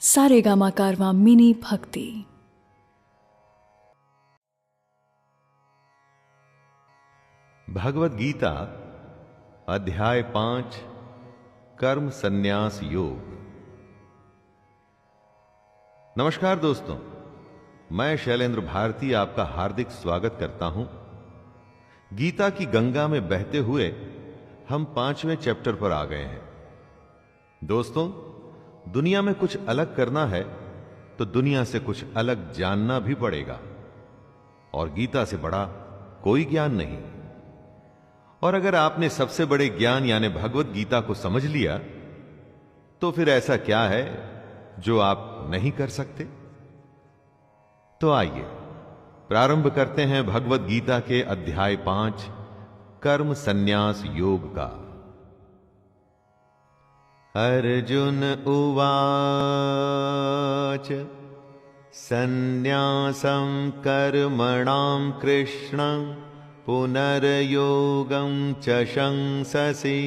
सारेगामा कारवां mini भक्ति। भगवद गीता अध्याय 5 कर्म संन्यास योग। नमस्कार दोस्तों, मैं शैलेंद्र भारती आपका हार्दिक स्वागत करता हूं। गीता की गंगा में बहते हुए हम 5वें चैप्टर पर आ गए हैं। दोस्तों, दुनिया में कुछ अलग करना है तो दुनिया से कुछ अलग जानना भी पड़ेगा, और गीता से बड़ा कोई ज्ञान नहीं। और अगर आपने सबसे बड़े ज्ञान यानी भगवत गीता को समझ लिया तो फिर ऐसा क्या है जो आप नहीं कर सकते। तो आइए प्रारंभ करते हैं भगवत गीता के अध्याय 5 कर्म संन्यास योग का। अर्जुन उवाच संन्यासं कर्मणां कृष्ण पुनर्योगं च शंससि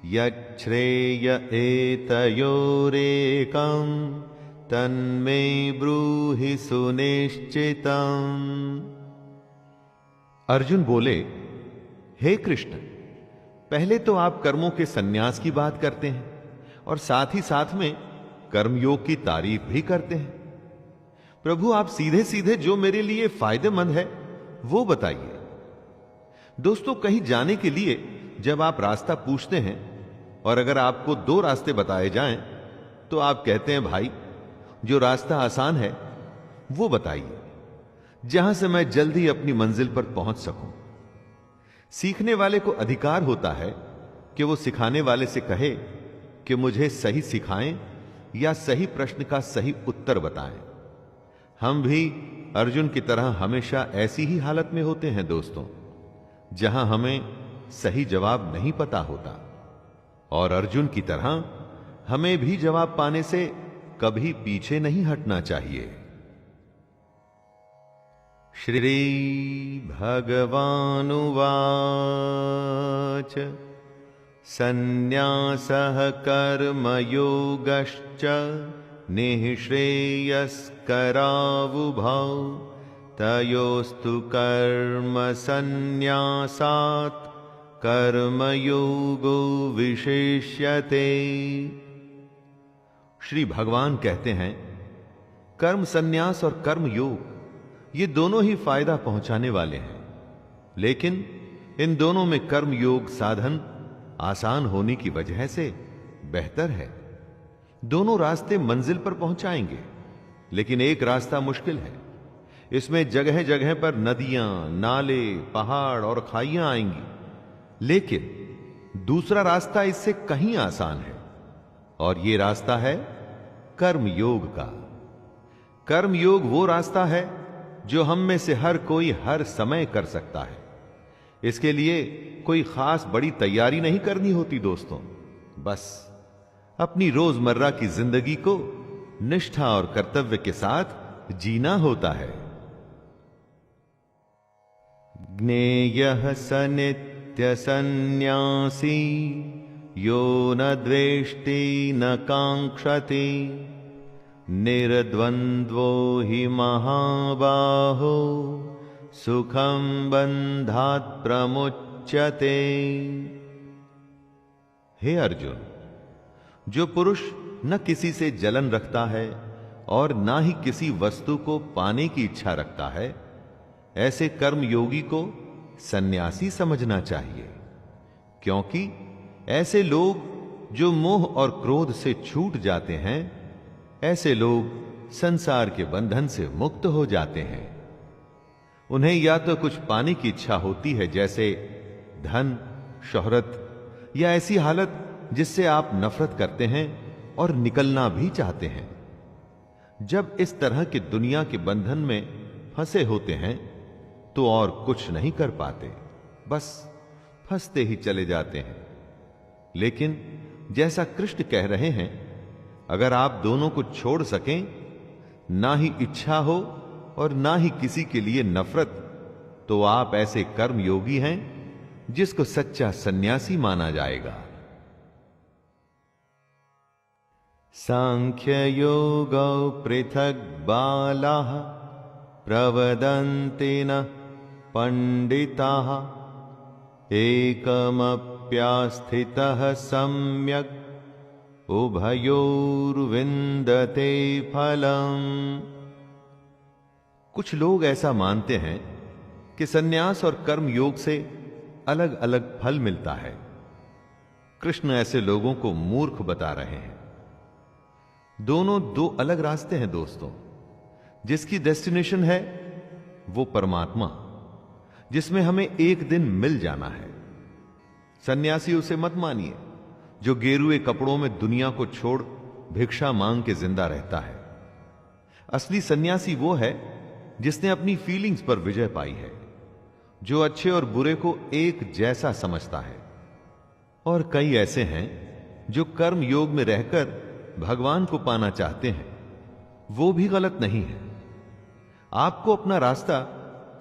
यच्छ्रेय एतयोरेकं तन्मे ब्रूहि सुनिश्चितम्। अर्जुन बोले, हे कृष्ण, पहले तो आप कर्मों के संन्यास की बात करते हैं और साथ ही साथ में कर्मयोग की तारीफ भी करते हैं। प्रभु, आप सीधे सीधे जो मेरे लिए फायदेमंद है वो बताइए। दोस्तों, कहीं जाने के लिए जब आप रास्ता पूछते हैं और अगर आपको 2 रास्ते बताए जाएं तो आप कहते हैं, भाई जो रास्ता आसान है वो बताइए, जहां से मैं जल्दी अपनी मंजिल पर पहुंच सकूं। सीखने वाले को अधिकार होता है कि वो सिखाने वाले से कहे कि मुझे सही सिखाएं या सही प्रश्न का सही उत्तर बताएं। हम भी अर्जुन की तरह हमेशा ऐसी ही हालत में होते हैं दोस्तों, जहां हमें सही जवाब नहीं पता होता, और अर्जुन की तरह हमें भी जवाब पाने से कभी पीछे नहीं हटना चाहिए। श्री भगवानुवाच संन्यासः कर्मयोगश्च निःश्रेयस्करावुभौ तयोस्तु कर्म संन्यासात् कर्मयोगो विशिष्यते। श्री भगवान कहते हैं, कर्म संन्यास और कर्म योग ये दोनों ही फायदा पहुंचाने वाले हैं, लेकिन इन दोनों में कर्म योग साधन आसान होने की वजह से बेहतर है। दोनों रास्ते मंजिल पर पहुंचाएंगे, लेकिन एक रास्ता मुश्किल है। इसमें जगह जगह पर नदियां, नाले, पहाड़ और खाइयां आएंगी, लेकिन दूसरा रास्ता इससे कहीं आसान है, और यह रास्ता है कर्म योग का। कर्म योग वो रास्ता है जो हम में से हर कोई हर समय कर सकता है। इसके लिए कोई खास बड़ी तैयारी नहीं करनी होती दोस्तों, बस अपनी रोजमर्रा की जिंदगी को निष्ठा और कर्तव्य के साथ जीना होता है। ज्ञेयः स नित्य सन्न्यासी यो न द्वेष्टि न कांक्षति निर्द्वंद्वो हि महाबाहो सुखं बंधात् प्रमुच्यते। हे अर्जुन, जो पुरुष न किसी से जलन रखता है और ना ही किसी वस्तु को पाने की इच्छा रखता है, ऐसे कर्मयोगी को सन्यासी समझना चाहिए, क्योंकि ऐसे लोग जो मोह और क्रोध से छूट जाते हैं, ऐसे लोग संसार के बंधन से मुक्त हो जाते हैं। उन्हें या तो कुछ पाने की इच्छा होती है, जैसे धन, शोहरत, या ऐसी हालत जिससे आप नफरत करते हैं और निकलना भी चाहते हैं। जब इस तरह के दुनिया के बंधन में फंसे होते हैं तो और कुछ नहीं कर पाते, बस फंसते ही चले जाते हैं। लेकिन जैसा कृष्ण कह रहे हैं, अगर आप दोनों को छोड़ सकें, ना ही इच्छा हो और ना ही किसी के लिए नफरत, तो आप ऐसे कर्मयोगी हैं जिसको सच्चा सन्यासी माना जाएगा। सांख्ययोगौ पृथक् बालाः प्रवदन्ति न पंडिताः एकमप्यास्थितः सम्यक् उभयोर्विन्दते फलम्। कुछ लोग ऐसा मानते हैं कि सन्यास और कर्म योग से अलग अलग फल मिलता है। कृष्ण ऐसे लोगों को मूर्ख बता रहे हैं। दोनों दो अलग रास्ते हैं दोस्तों। जिसकी डेस्टिनेशन है वो परमात्मा, जिसमें हमें एक दिन मिल जाना है। सन्यासी उसे मत मानिए जो गेरुए कपड़ों में दुनिया को छोड़ भिक्षा मांग के जिंदा रहता है। असली सन्यासी वो है जिसने अपनी फीलिंग्स पर विजय पाई है, जो अच्छे और बुरे को एक जैसा समझता है। और कई ऐसे हैं जो कर्म योग में रहकर भगवान को पाना चाहते हैं। वो भी गलत नहीं है। आपको अपना रास्ता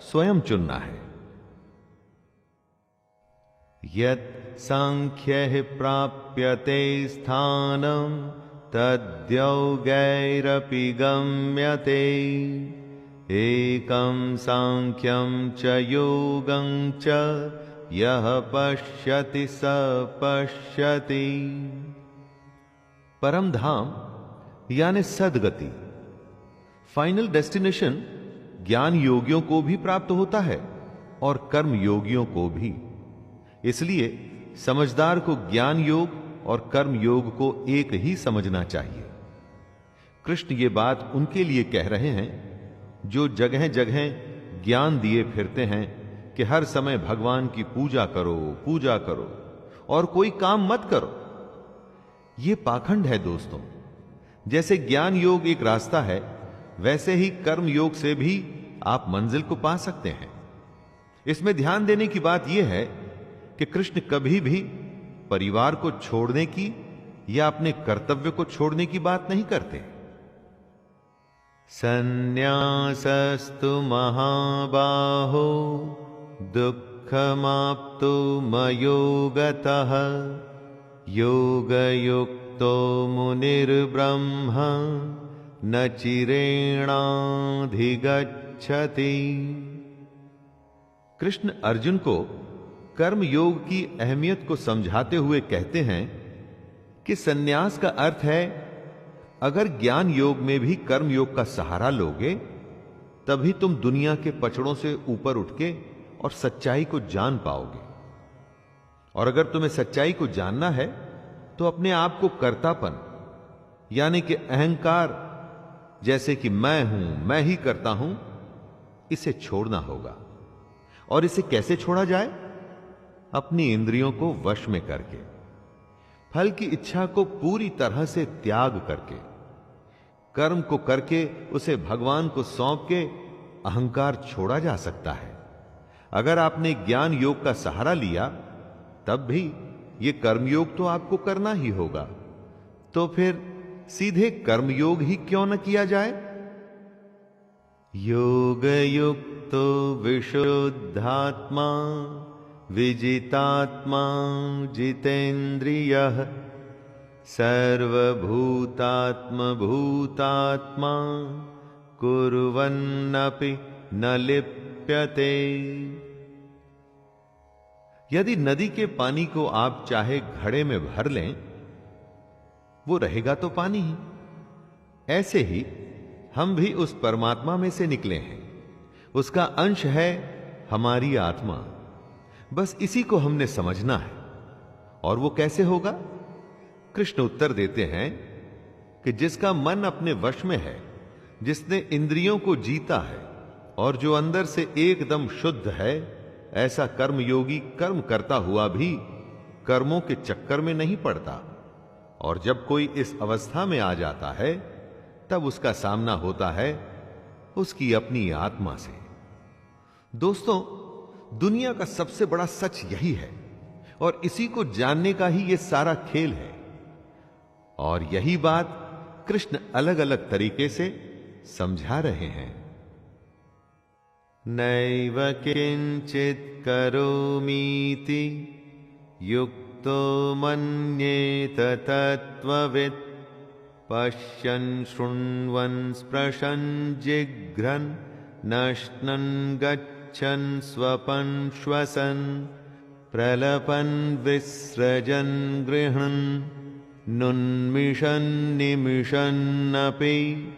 स्वयं चुनना है। यत् सांख्यैः प्राप्यते स्थानं तद्योगैरपि गम्यते एकं सांख्यं च योगं च यः पश्यति स पश्यति। परम धाम यानी सदगति, फाइनल डेस्टिनेशन ज्ञान योगियों को भी प्राप्त होता है और कर्म योगियों को भी। इसलिए समझदार को ज्ञान योग और कर्म योग को एक ही समझना चाहिए। कृष्ण ये बात उनके लिए कह रहे हैं जो जगह जगह ज्ञान दिए फिरते हैं कि हर समय भगवान की पूजा करो और कोई काम मत करो। यह पाखंड है दोस्तों। जैसे ज्ञान योग एक रास्ता है, वैसे ही कर्म योग से भी आप मंजिल को पा सकते हैं। इसमें ध्यान देने की बात यह है कि कृष्ण कभी भी परिवार को छोड़ने की या अपने कर्तव्य को छोड़ने की बात नहीं करते। सन्न्यासस्तु महाबाहो दुःखमाप्तु मयोगतः योगयुक्तो मुनिर्ब्रह्म न चिरेणाधिगच्छति। कृष्ण अर्जुन को कर्म योग की अहमियत को समझाते हुए कहते हैं कि सन्यास का अर्थ है अगर ज्ञान योग में भी कर्म योग का सहारा लोगे तभी तुम दुनिया के पचड़ों से ऊपर उठ के और सच्चाई को जान पाओगे। और अगर तुम्हें सच्चाई को जानना है तो अपने आप को कर्तापन यानी कि अहंकार, जैसे कि मैं हूं, मैं ही करता हूं, इसे छोड़ना होगा। और इसे कैसे छोड़ा जाए? अपनी इंद्रियों को वश में करके, फल की इच्छा को पूरी तरह से त्याग करके, कर्म को करके उसे भगवान को सौंप के अहंकार छोड़ा जा सकता है। अगर आपने ज्ञान योग का सहारा लिया तब भी यह कर्मयोग तो आपको करना ही होगा। तो फिर सीधे कर्मयोग ही क्यों न किया जाए? योग युक्तो विशुद्धात्मा विजितात्मा जितेन्द्रियः सर्वभूतात्मभूतात्मा कुर्वन्नपि न लिप्यते। यदि नदी के पानी को आप चाहे घड़े में भर लें, वो रहेगा तो पानी ही। ऐसे ही हम भी उस परमात्मा में से निकले हैं। उसका अंश है हमारी आत्मा। बस इसी को हमने समझना है। और वो कैसे होगा? कृष्ण उत्तर देते हैं कि जिसका मन अपने वश में है, जिसने इंद्रियों को जीता है और जो अंदर से एकदम शुद्ध है, ऐसा कर्मयोगी कर्म करता हुआ भी कर्मों के चक्कर में नहीं पड़ता। और जब कोई इस अवस्था में आ जाता है तब उसका सामना होता है उसकी अपनी आत्मा से। दोस्तों, दुनिया का सबसे बड़ा सच यही है और इसी को जानने का ही यह सारा खेल है। और यही बात कृष्ण अलग अलग तरीके से समझा रहे हैं। नैव किंचित करोमीति युक्तो मन्येत तत्त्ववित् पश्यन् शृण्वन् स्पृशन् जिघ्रन् नश्नन् गच्छन् स्वपन् श्वसन् प्रलपन् विसृजन् गृह्णन् नुन्मिषन् निमिषन्नपि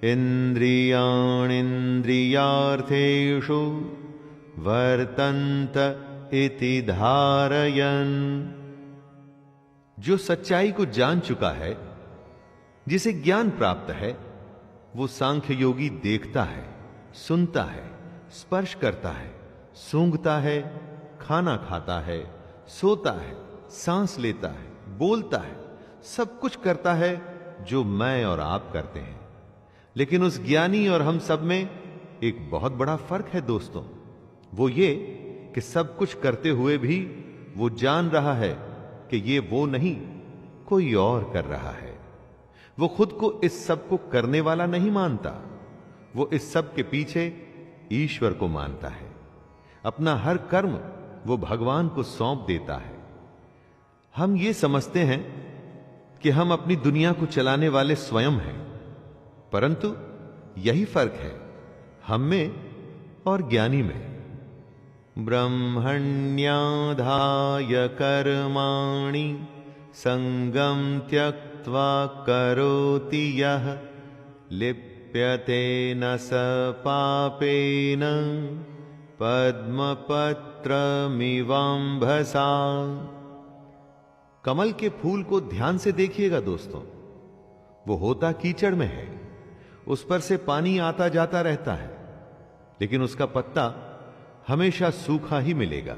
इन्द्रियाणीन्द्रियार्थेषु वर्तन्त इति धारयन्। जो सच्चाई को जान चुका है, जिसे ज्ञान प्राप्त है, वो सांख्य योगी देखता है, सुनता है, स्पर्श करता है, सूंघता है, खाना खाता है, सोता है, सांस लेता है, बोलता है, सब कुछ करता है जो मैं और आप करते हैं। लेकिन उस ज्ञानी और हम सब में एक बहुत बड़ा फर्क है दोस्तों। वो ये कि सब कुछ करते हुए भी वो जान रहा है कि ये वो नहीं, कोई और कर रहा है। वो खुद को इस सब को करने वाला नहीं मानता, वो इस सब के पीछे ईश्वर को मानता है। अपना हर कर्म वो भगवान को सौंप देता है। हम ये समझते हैं कि हम अपनी दुनिया को चलाने वाले स्वयं हैं, परंतु यही फर्क है हम में और ज्ञानी में। ब्रह्मण्याधाय कर्माणि संगम त्यक्त्वा करोति यः लिप्यते न स पापेन पद्मपत्रमिवाम्भसा। कमल के फूल को ध्यान से देखिएगा दोस्तों, वो होता कीचड़ में है, उस पर से पानी आता जाता रहता है, लेकिन उसका पत्ता हमेशा सूखा ही मिलेगा।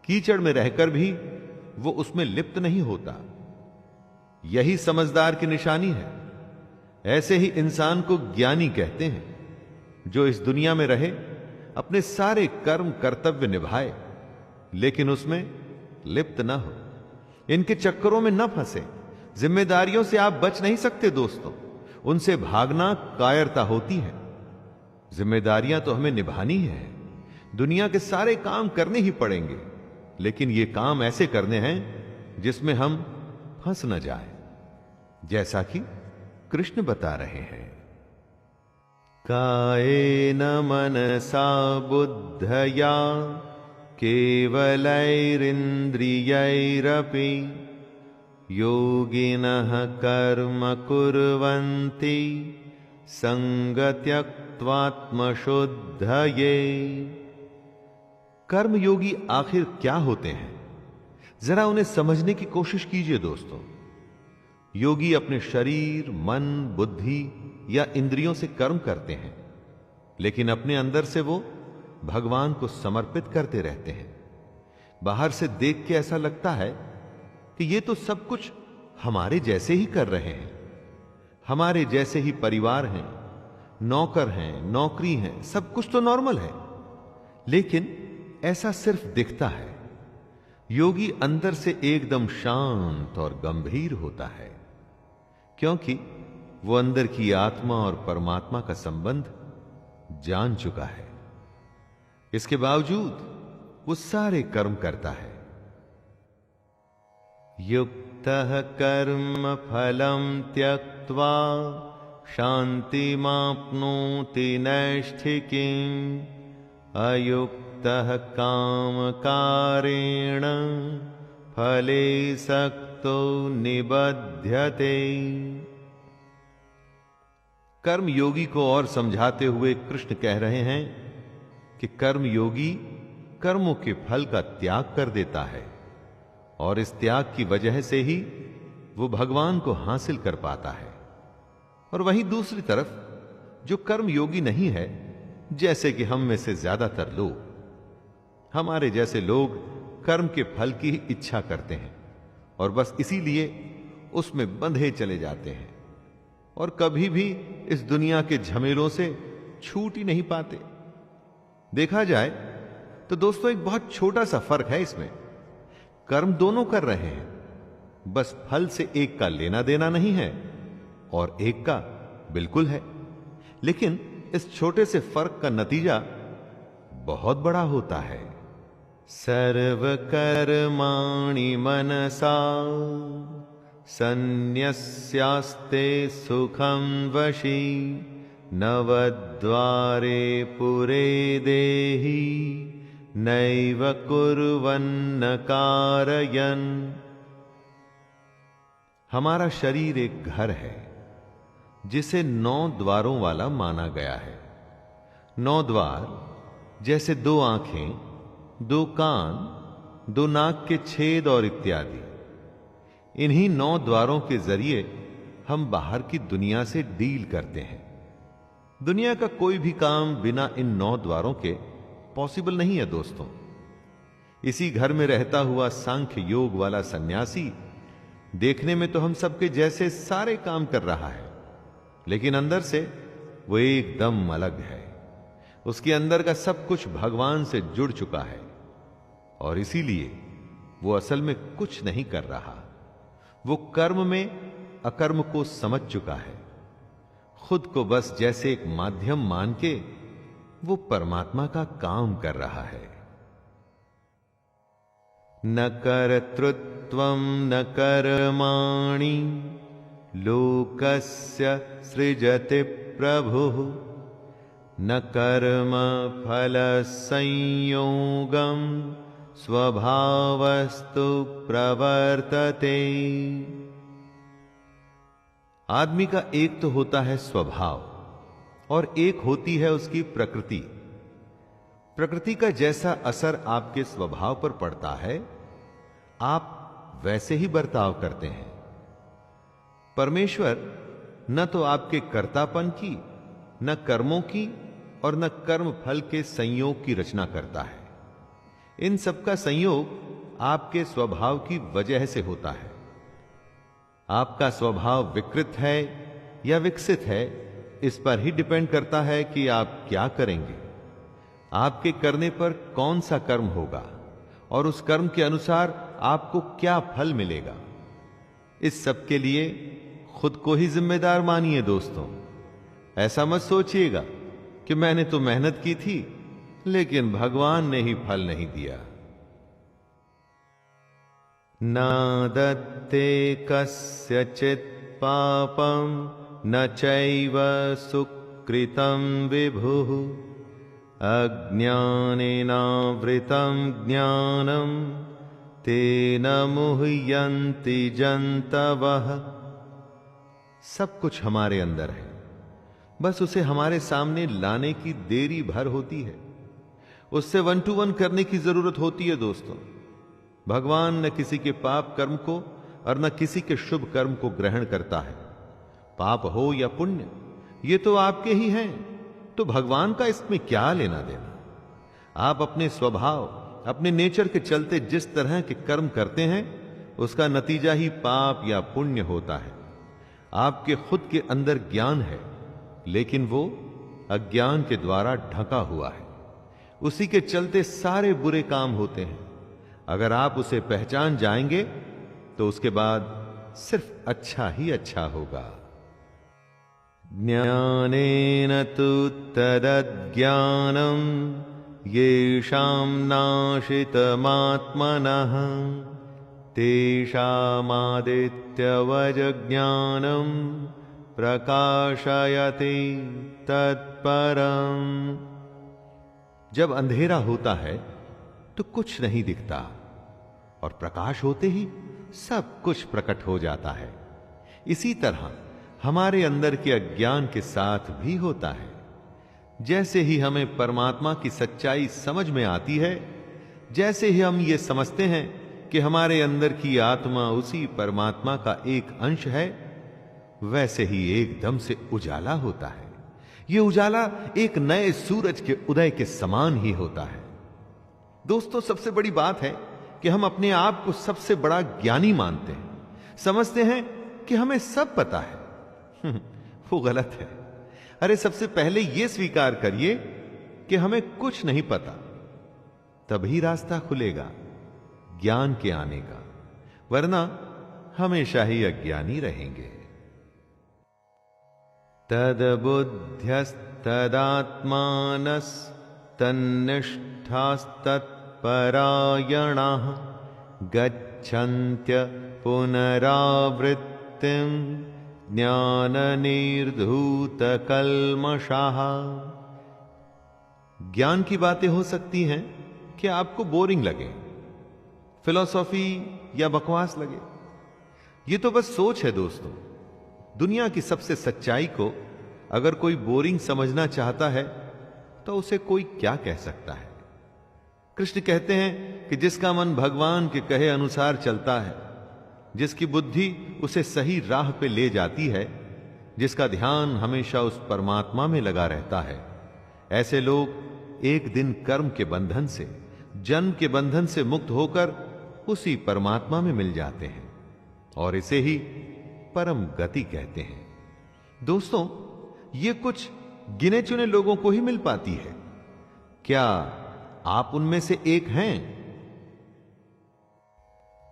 कीचड़ में रहकर भी वो उसमें लिप्त नहीं होता। यही समझदार की निशानी है। ऐसे ही इंसान को ज्ञानी कहते हैं, जो इस दुनिया में रहे, अपने सारे कर्म कर्तव्य निभाए, लेकिन उसमें लिप्त न हो, इनके चक्करों में न फंसे। जिम्मेदारियों से आप बच नहीं सकते दोस्तों, उनसे भागना कायरता होती है। जिम्मेदारियां तो हमें निभानी है, दुनिया के सारे काम करने ही पड़ेंगे, लेकिन ये काम ऐसे करने हैं जिसमें हम फंस न जाए, जैसा कि कृष्ण बता रहे हैं। कायेन मनसा बुद्धया केवलैरिन्द्रियैरपि योगिनः कर्म कुर्वन्ति संगत्यक्त्वात्मशुद्धये। कर्मयोगी आखिर क्या होते हैं, जरा उन्हें समझने की कोशिश कीजिए दोस्तों। योगी अपने शरीर, मन, बुद्धि या इंद्रियों से कर्म करते हैं, लेकिन अपने अंदर से वो भगवान को समर्पित करते रहते हैं। बाहर से देख के ऐसा लगता है कि ये तो सब कुछ हमारे जैसे ही कर रहे हैं, हमारे जैसे ही परिवार हैं, नौकर हैं, नौकरी हैं, सब कुछ तो नॉर्मल है। लेकिन ऐसा सिर्फ दिखता है। योगी अंदर से एकदम शांत और गंभीर होता है, क्योंकि वो अंदर की आत्मा और परमात्मा का संबंध जान चुका है। इसके बावजूद वो सारे कर्म करता है। युक्तः कर्म फलं त्यक्त्वा शान्तिमाप्नोति नैष्ठिकीम् अयुक्तः कामकारेण फले सक्तो निबध्यते। कर्म योगी को और समझाते हुए कृष्ण कह रहे हैं कि कर्म योगी कर्मों के फल का त्याग कर देता है, और इस त्याग की वजह से ही वो भगवान को हासिल कर पाता है। और वहीं दूसरी तरफ जो कर्म योगी नहीं है, जैसे कि हम में से ज्यादातर लोग, हमारे जैसे लोग कर्म के फल की ही इच्छा करते हैं और बस इसीलिए उसमें बंधे चले जाते हैं और कभी भी इस दुनिया के झमेलों से छूट ही नहीं पाते। देखा जाए तो दोस्तों एक बहुत छोटा सा फर्क है इसमें। कर्म दोनों कर रहे हैं, बस फल से एक का लेना देना नहीं है और एक का बिल्कुल है। लेकिन इस छोटे से फर्क का नतीजा बहुत बड़ा होता है। सर्व कर्माणि मनसा सन्न्यस्यास्ते सुखं वशी नवद्वारे पुरे देहि नैव कुर्वन्न कारयन्। हमारा शरीर एक घर है जिसे 9 द्वारों वाला माना गया है। 9 द्वार जैसे 2 आंखें, 2 कान, 2 नाक के छेद और इत्यादि। इन्हीं 9 द्वारों के जरिए हम बाहर की दुनिया से डील करते हैं। दुनिया का कोई भी काम बिना इन 9 द्वारों के पॉसिबल नहीं है दोस्तों। इसी घर में रहता हुआ सांख्य योग वाला सन्यासी देखने में तो हम सबके जैसे सारे काम कर रहा है, लेकिन अंदर से वो एकदम अलग है। उसके अंदर का सब कुछ भगवान से जुड़ चुका है और इसीलिए वो असल में कुछ नहीं कर रहा। वो कर्म में अकर्म को समझ चुका है। खुद को बस जैसे एक माध्यम मान के वो परमात्मा का काम कर रहा है। न कर्तृत्वं न कर्माणि लोकस्य सृजति प्रभुः न कर्म फल संयोगम स्वभावस्तु प्रवर्तते। आदमी का एक तो होता है स्वभाव और एक होती है उसकी प्रकृति। प्रकृति का जैसा असर आपके स्वभाव पर पड़ता है, आप वैसे ही बर्ताव करते हैं। परमेश्वर न तो आपके कर्तापन की, न कर्मों की और न कर्म फल के संयोग की रचना करता है। इन सबका संयोग आपके स्वभाव की वजह से होता है। आपका स्वभाव विकृत है या विकसित है, इस पर ही डिपेंड करता है कि आप क्या करेंगे। आपके करने पर कौन सा कर्म होगा और उस कर्म के अनुसार आपको क्या फल मिलेगा। इस सब के लिए खुद को ही जिम्मेदार मानिए दोस्तों। ऐसा मत सोचिएगा कि मैंने तो मेहनत की थी लेकिन भगवान ने ही फल नहीं दिया। न दत्ते कस्यचित् पापं न चैव सुकृतं विभुः अज्ञानेनावृतं ज्ञानं तेन मुह्यन्ति जन्तवः। सब कुछ हमारे अंदर है, बस उसे हमारे सामने लाने की देरी भर होती है। उससे 1 to 1 करने की जरूरत होती है दोस्तों। भगवान न किसी के पाप कर्म को और न किसी के शुभ कर्म को ग्रहण करता है। पाप हो या पुण्य, ये तो आपके ही हैं, तो भगवान का इसमें क्या लेना देना। आप अपने स्वभाव, अपने नेचर के चलते जिस तरह के कर्म करते हैं, उसका नतीजा ही पाप या पुण्य होता है। आपके खुद के अंदर ज्ञान है, लेकिन वो अज्ञान के द्वारा ढका हुआ है। उसी के चलते सारे बुरे काम होते हैं। अगर आप उसे पहचान जाएंगे तो उसके बाद सिर्फ अच्छा ही अच्छा होगा। ज्ञानेन तु तदज्ञानं येषां नाशितमात्मनः तेषामादित्यवज्ञानं प्रकाशयति तत्परम्। जब अंधेरा होता है तो कुछ नहीं दिखता और प्रकाश होते ही सब कुछ प्रकट हो जाता है। इसी तरह हमारे अंदर के अज्ञान के साथ भी होता है। जैसे ही हमें परमात्मा की सच्चाई समझ में आती है, जैसे ही हम ये समझते हैं कि हमारे अंदर की आत्मा उसी परमात्मा का एक अंश है, वैसे ही एकदम से उजाला होता है। ये उजाला एक नए सूरज के उदय के समान ही होता है। दोस्तों, सबसे बड़ी बात है कि हम अपने आप को सबसे बड़ा ज्ञानी मानते हैं, समझते हैं कि हमें सब पता है। वो गलत है। अरे सबसे पहले यह स्वीकार करिए कि हमें कुछ नहीं पता, तभी रास्ता खुलेगा ज्ञान के आने का, वरना हमेशा ही अज्ञानी रहेंगे। तद्बुद्ध्यस्तदात्मानस्तन्निष्ठास्तत्परायणाः गच्छन्त्यमूढाः गच्छन्त्य पुनरावृत्तिं ज्ञाननिर्धूतकल्मषाः। ज्ञान की बातें हो सकती हैं कि आपको बोरिंग लगे, फिलॉसफी या बकवास लगे। ये तो बस सोच है दोस्तों। दुनिया की सबसे सच्चाई को अगर कोई बोरिंग समझना चाहता है तो उसे कोई क्या कह सकता है। कृष्ण कहते हैं कि जिसका मन भगवान के कहे अनुसार चलता है, जिसकी बुद्धि उसे सही राह पे ले जाती है, जिसका ध्यान हमेशा उस परमात्मा में लगा रहता है, ऐसे लोग एक दिन कर्म के बंधन से, जन्म के बंधन से मुक्त होकर उसी परमात्मा में मिल जाते हैं और इसे ही परम गति कहते हैं। दोस्तों, ये कुछ गिने चुने लोगों को ही मिल पाती है। क्या आप उनमें से एक हैं?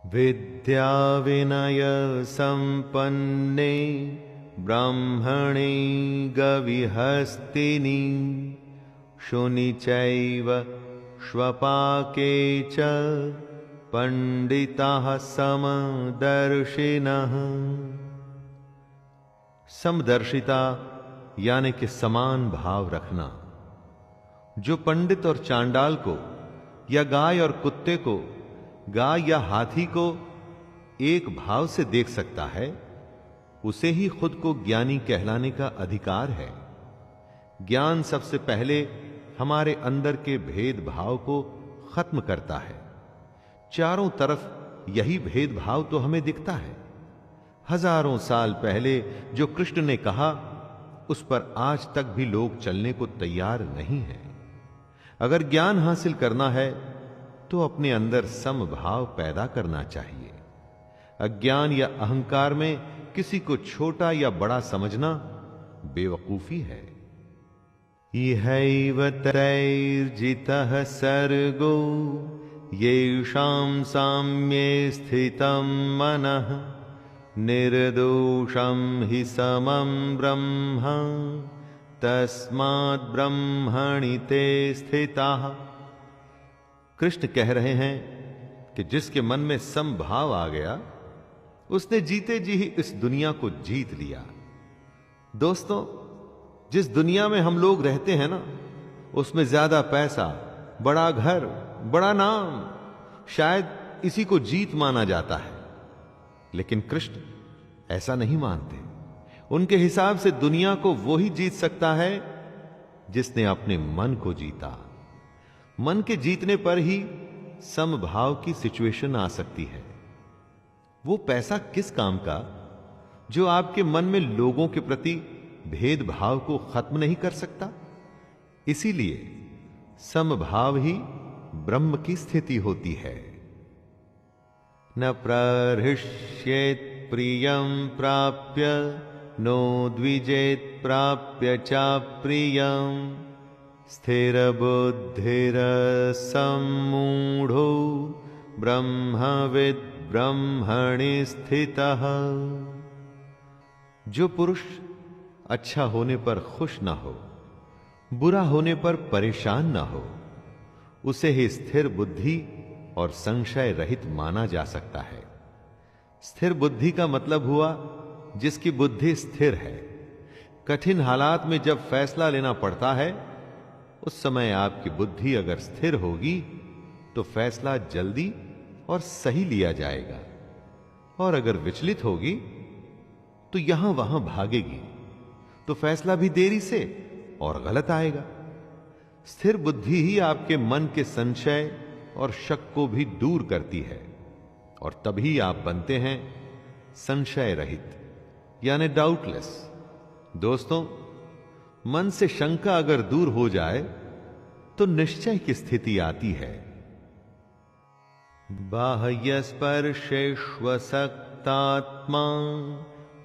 विद्या विनय संपन्ने ब्राह्मणे गविहस्तिनि शुनि चैव श्वपाके च पंडिताः समदर्शिनः। समदर्शिता यानी कि समान भाव रखना। जो पंडित और चांडाल को, या गाय और कुत्ते को, गाय या हाथी को एक भाव से देख सकता है, उसे ही खुद को ज्ञानी कहलाने का अधिकार है। ज्ञान सबसे पहले हमारे अंदर के भेदभाव को खत्म करता है। चारों तरफ यही भेदभाव तो हमें दिखता है। हजारों साल पहले जो कृष्ण ने कहा, उस पर आज तक भी लोग चलने को तैयार नहीं हैं। अगर ज्ञान हासिल करना है तो अपने अंदर समभाव पैदा करना चाहिए। अज्ञान या अहंकार में किसी को छोटा या बड़ा समझना बेवकूफी है। इहैव तैर्जितः सर्गो येषां साम्ये स्थितं मनः निर्दोषं हि समं ब्रह्म तस्माद् ब्रह्मणि ते स्थिताः। कृष्ण कह रहे हैं कि जिसके मन में समभाव आ गया, उसने जीते जी ही इस दुनिया को जीत लिया। दोस्तों, जिस दुनिया में हम लोग रहते हैं ना, उसमें ज्यादा पैसा, बड़ा घर, बड़ा नाम, शायद इसी को जीत माना जाता है। लेकिन कृष्ण ऐसा नहीं मानते। उनके हिसाब से दुनिया को वो ही जीत सकता है जिसने अपने मन को जीता। मन के जीतने पर ही समभाव की सिचुएशन आ सकती है। वो पैसा किस काम का जो आपके मन में लोगों के प्रति भेदभाव को खत्म नहीं कर सकता। इसीलिए समभाव ही ब्रह्म की स्थिति होती है। न प्रहृष्येत् प्रियं प्राप्य नो द्विजेत् प्राप्य च प्रियं स्थिरबुद्धिरसम्मूढो ब्रह्मविद् ब्रह्मणि स्थितः। जो पुरुष अच्छा होने पर खुश न हो, बुरा होने पर परेशान न हो, उसे ही स्थिर बुद्धि और संशय रहित माना जा सकता है। स्थिर बुद्धि का मतलब हुआ जिसकी बुद्धि स्थिर है। कठिन हालात में जब फैसला लेना पड़ता है, उस समय आपकी बुद्धि अगर स्थिर होगी तो फैसला जल्दी और सही लिया जाएगा, और अगर विचलित होगी तो यहां वहां भागेगी तो फैसला भी देरी से और गलत आएगा। स्थिर बुद्धि ही आपके मन के संशय और शक को भी दूर करती है, और तभी आप बनते हैं संशय रहित यानी डाउटलेस। दोस्तों, मन से शंका अगर दूर हो जाए तो निश्चय की स्थिति आती है। बाह्यस्पर्शेष्वसक्तात्मा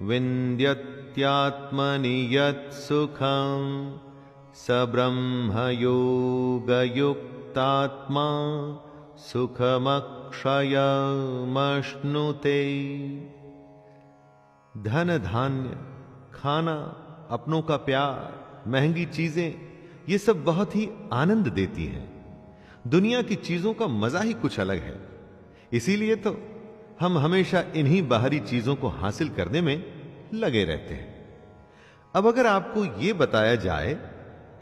विन्द्यत्यात्मनि यत् सुखं स ब्रह्मयोगयुक्तात्मा सुखमक्षयमश्नुते। धन धान्य, खाना, अपनों का प्यार, महंगी चीजें, ये सब बहुत ही आनंद देती हैं। दुनिया की चीजों का मजा ही कुछ अलग है। इसीलिए तो हम हमेशा इन्हीं बाहरी चीजों को हासिल करने में लगे रहते हैं। अब अगर आपको यह बताया जाए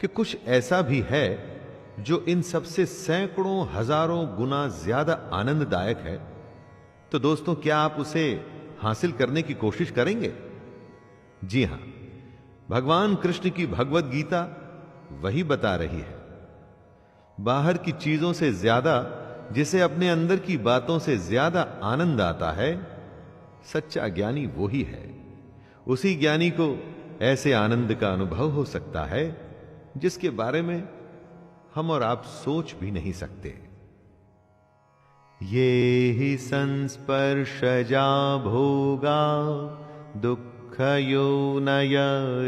कि कुछ ऐसा भी है जो इन सबसे सैकड़ों हजारों गुना ज्यादा आनंददायक है, तो दोस्तों क्या आप उसे हासिल करने की कोशिश करेंगे? जी हां, भगवान कृष्ण की भगवत गीता वही बता रही है। बाहर की चीजों से ज्यादा जिसे अपने अंदर की बातों से ज्यादा आनंद आता है, सच्चा ज्ञानी वही है। उसी ज्ञानी को ऐसे आनंद का अनुभव हो सकता है जिसके बारे में हम और आप सोच भी नहीं सकते। ये ही संस्पर्शजा भोगा दुःखयोनय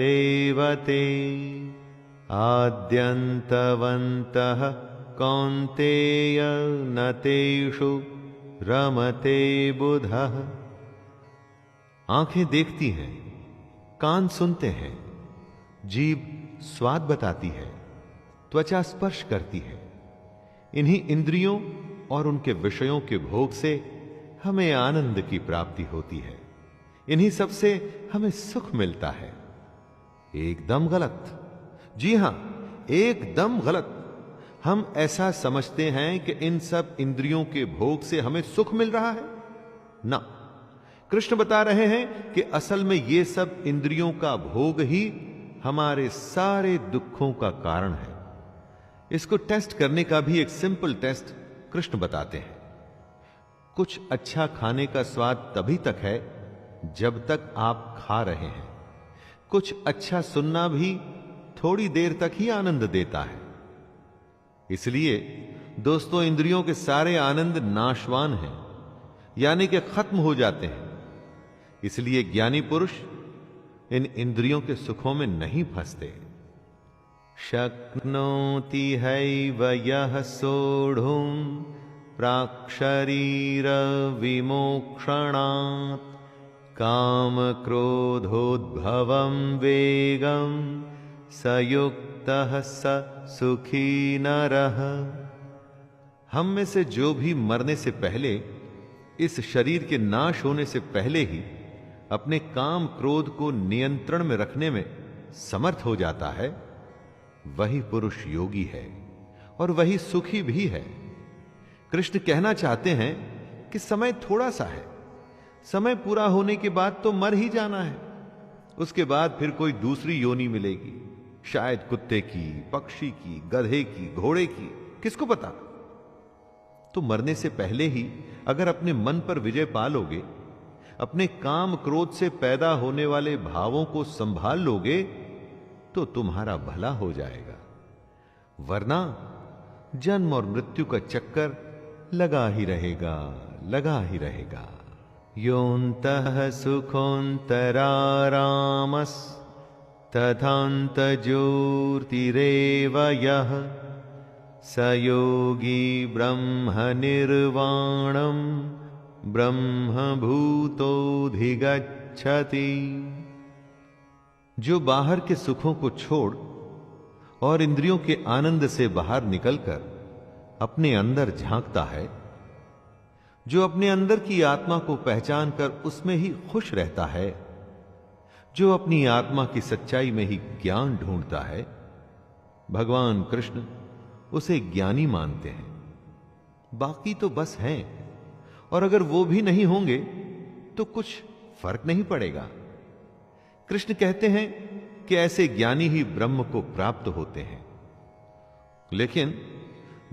एव ते आद्यन्तवन्तः कौन्तेय न तेषु रमते बुधः। आंखें देखती हैं, कान सुनते हैं, जीभ स्वाद बताती है, त्वचा स्पर्श करती है। इन्हीं इंद्रियों और उनके विषयों के भोग से हमें आनंद की प्राप्ति होती है। इन्हीं सब से हमें सुख मिलता है। एकदम गलत। जी हां, एकदम गलत। हम ऐसा समझते हैं कि इन सब इंद्रियों के भोग से हमें सुख मिल रहा है ना। कृष्ण बता रहे हैं कि असल में ये सब इंद्रियों का भोग ही हमारे सारे दुखों का कारण है। इसको टेस्ट करने का भी एक सिंपल टेस्ट कृष्ण बताते हैं। कुछ अच्छा खाने का स्वाद तभी तक है जब तक आप खा रहे हैं। कुछ अच्छा सुनना भी थोड़ी देर तक ही आनंद देता है। इसलिए दोस्तों, इंद्रियों के सारे आनंद नाशवान हैं, यानी कि खत्म हो जाते हैं। इसलिए ज्ञानी पुरुष इन इंद्रियों के सुखों में नहीं फंसते। शक्नोति हैव यः सोढुं प्राक्शरीर विमोक्षणात् काम क्रोधोद्भवं वेगं सयुक्तः स सुखी नरः। हम में से जो भी मरने से पहले, इस शरीर के नाश होने से पहले ही अपने काम क्रोध को नियंत्रण में रखने में समर्थ हो जाता है, वही पुरुष योगी है और वही सुखी भी है। कृष्ण कहना चाहते हैं कि समय थोड़ा सा है। समय पूरा होने के बाद तो मर ही जाना है। उसके बाद फिर कोई दूसरी योनि मिलेगी, शायद कुत्ते की, पक्षी की, गधे की, घोड़े की, किसको पता। तो मरने से पहले ही अगर अपने मन पर विजय पा लोगे, अपने काम क्रोध से पैदा होने वाले भावों को संभाल लोगे, तो तुम्हारा भला हो जाएगा। वरना जन्म और मृत्यु का चक्कर लगा ही रहेगा, लगा ही रहेगा। योऽन्तः सुखोऽन्तरारामस् तथान्तर्ज्योतिरेव यः स योगी ब्रह्म निर्वाणं ब्रह्मभूतोऽधिगच्छति। जो बाहर के सुखों को छोड़ और इंद्रियों के आनंद से बाहर निकलकर अपने अंदर झांकता है, जो अपने अंदर की आत्मा को पहचान कर उसमें ही खुश रहता है, जो अपनी आत्मा की सच्चाई में ही ज्ञान ढूंढता है, भगवान कृष्ण उसे ज्ञानी मानते हैं। बाकी तो बस हैं, और अगर वो भी नहीं होंगे तो कुछ फर्क नहीं पड़ेगा। कृष्ण कहते हैं कि ऐसे ज्ञानी ही ब्रह्म को प्राप्त होते हैं। लेकिन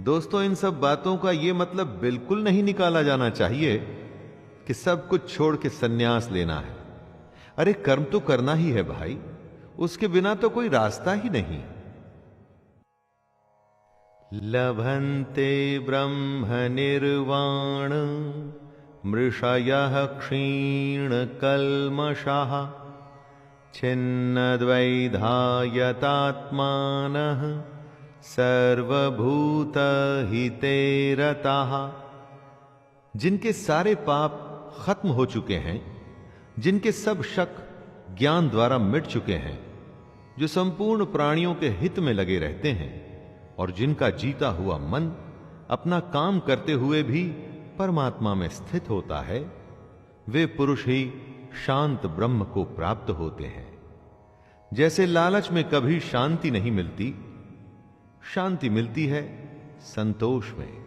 दोस्तों, इन सब बातों का यह मतलब बिल्कुल नहीं निकाला जाना चाहिए कि सब कुछ छोड़ के सन्यास लेना है। अरे कर्म तो करना ही है भाई, उसके बिना तो कोई रास्ता ही नहीं। लभन्ते ब्रह्म निर्वाण मृषयः क्षीण कल्मषः छिन्नद्वैधायतात्मानः सर्वभूतहिते रताः। जिनके सारे पाप खत्म हो चुके हैं, जिनके सब शक ज्ञान द्वारा मिट चुके हैं, जो संपूर्ण प्राणियों के हित में लगे रहते हैं, और जिनका जीता हुआ मन अपना काम करते हुए भी परमात्मा में स्थित होता है, वे पुरुष ही शांत ब्रह्म को प्राप्त होते हैं। जैसे लालच में कभी शांति नहीं मिलती, शांति मिलती है संतोष में,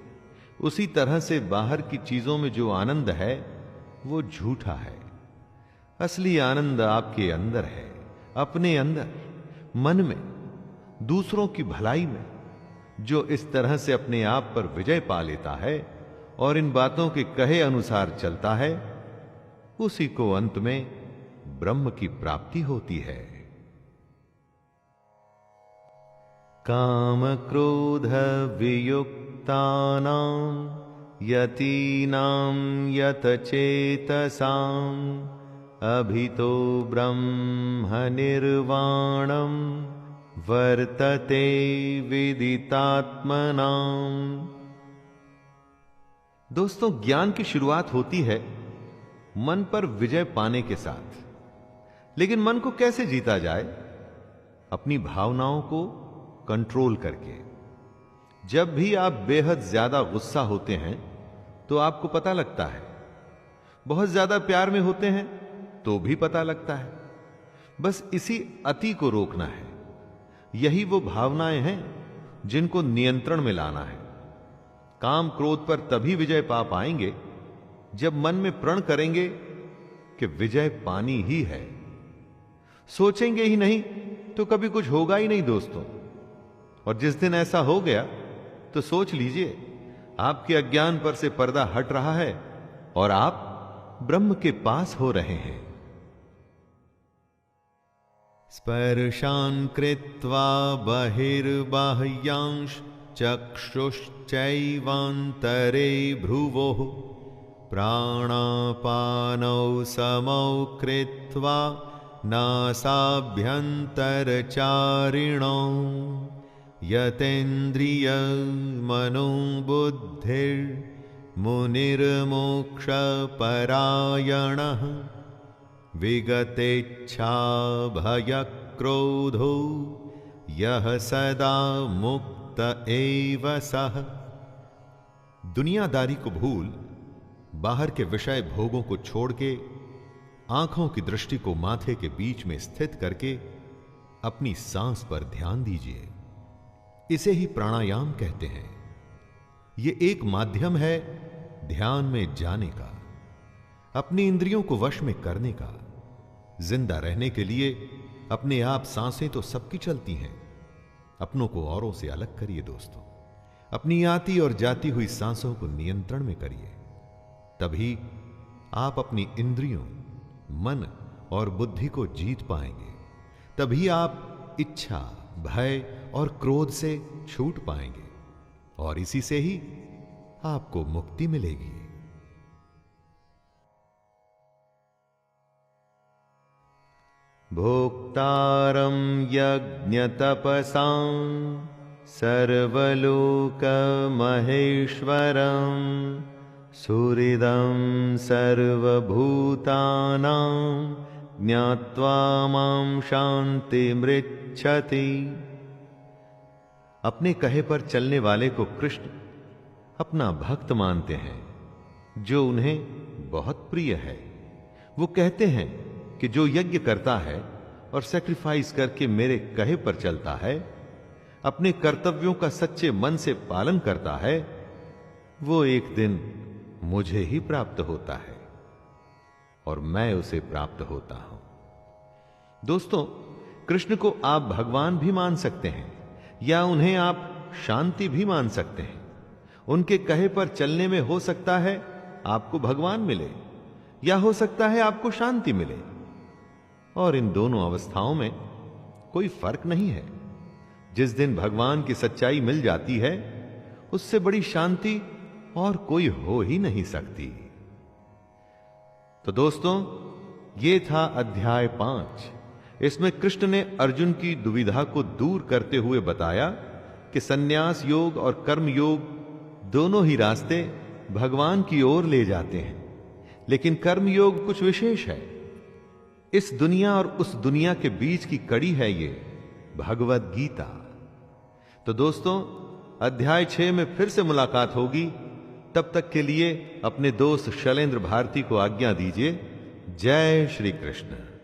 उसी तरह से बाहर की चीजों में जो आनंद है वो झूठा है। असली आनंद आपके अंदर है, अपने अंदर, मन में, दूसरों की भलाई में। जो इस तरह से अपने आप पर विजय पा लेता है और इन बातों के कहे अनुसार चलता है, उसी को अंत में ब्रह्म की प्राप्ति होती है। काम क्रोध वियुक्तानां यतीनां यतचेतसां अभितो ब्रह्म निर्वाणं वर्तते विदितात्मनां। दोस्तों, ज्ञान की शुरुआत होती है मन पर विजय पाने के साथ। लेकिन मन को कैसे जीता जाए? अपनी भावनाओं को कंट्रोल करके। जब भी आप बेहद ज्यादा गुस्सा होते हैं तो आपको पता लगता है, बहुत ज्यादा प्यार में होते हैं तो भी पता लगता है। बस इसी अति को रोकना है। यही वो भावनाएं हैं जिनको नियंत्रण में लाना है। काम क्रोध पर तभी विजय पा पाएंगे जब मन में प्रण करेंगे कि विजय पानी ही है। सोचेंगे ही नहीं तो कभी कुछ होगा ही नहीं दोस्तों। और जिस दिन ऐसा हो गया तो सोच लीजिए, आपके अज्ञान पर से पर्दा हट रहा है और आप ब्रह्म के पास हो रहे हैं। स्पर्शान् कृत्वा बहिर्बाह्यांश चक्षुश्चैवान्तरे भ्रुवोः प्राणापानौ समौ कृत्वा नासाभ्यन्तरचारिणौ यतेन्द्रियमनोबुद्धिर्मुनिर्मोक्षपरायणः विगतेच्छाभयक्रोधो यह सदा मुक्त एव सः। दुनियादारी को भूल बाहर के विषय भोगों को छोड़ के आंखों की दृष्टि को माथे के बीच में स्थित करके अपनी सांस पर ध्यान दीजिए। इसे ही प्राणायाम कहते हैं। यह एक माध्यम है ध्यान में जाने का, अपनी इंद्रियों को वश में करने का। जिंदा रहने के लिए अपने आप सांसें तो सबकी चलती हैं। अपनों को औरों से अलग करिए दोस्तों। अपनी आती और जाती हुई सांसों को नियंत्रण में करिए। तभी आप अपनी इंद्रियों, मन और बुद्धि को जीत पाएंगे। तभी आप इच्छा, भय और क्रोध से छूट पाएंगे और इसी से ही आपको मुक्ति मिलेगी। भोक्तारं यज्ञतपसां सर्वलोकमहेश्वरं सुहृदं सर्वभूतानां ज्ञात्वा मां शान्तिमृच्छति। अपने कहे पर चलने वाले को कृष्ण अपना भक्त मानते हैं, जो उन्हें बहुत प्रिय है। वो कहते हैं कि जो यज्ञ करता है और सैक्रिफाइस करके मेरे कहे पर चलता है, अपने कर्तव्यों का सच्चे मन से पालन करता है, वो एक दिन मुझे ही प्राप्त होता है और मैं उसे प्राप्त होता हूं। दोस्तों, कृष्ण को आप भगवान भी मान सकते हैं या उन्हें आप शांति भी मान सकते हैं। उनके कहे पर चलने में हो सकता है आपको भगवान मिले या हो सकता है आपको शांति मिले, और इन दोनों अवस्थाओं में कोई फर्क नहीं है। जिस दिन भगवान की सच्चाई मिल जाती है, उससे बड़ी शांति और कोई हो ही नहीं सकती। तो दोस्तों, ये था अध्याय 5। इसमें कृष्ण ने अर्जुन की दुविधा को दूर करते हुए बताया कि सन्यास योग और कर्म योग दोनों ही रास्ते भगवान की ओर ले जाते हैं, लेकिन कर्म योग कुछ विशेष है। इस दुनिया और उस दुनिया के बीच की कड़ी है ये भगवत गीता। तो दोस्तों, अध्याय 6 में फिर से मुलाकात होगी तब तक के लिए अपने दोस्त शैलेंद्र भारती को आज्ञा दीजिए। जय श्री कृष्ण।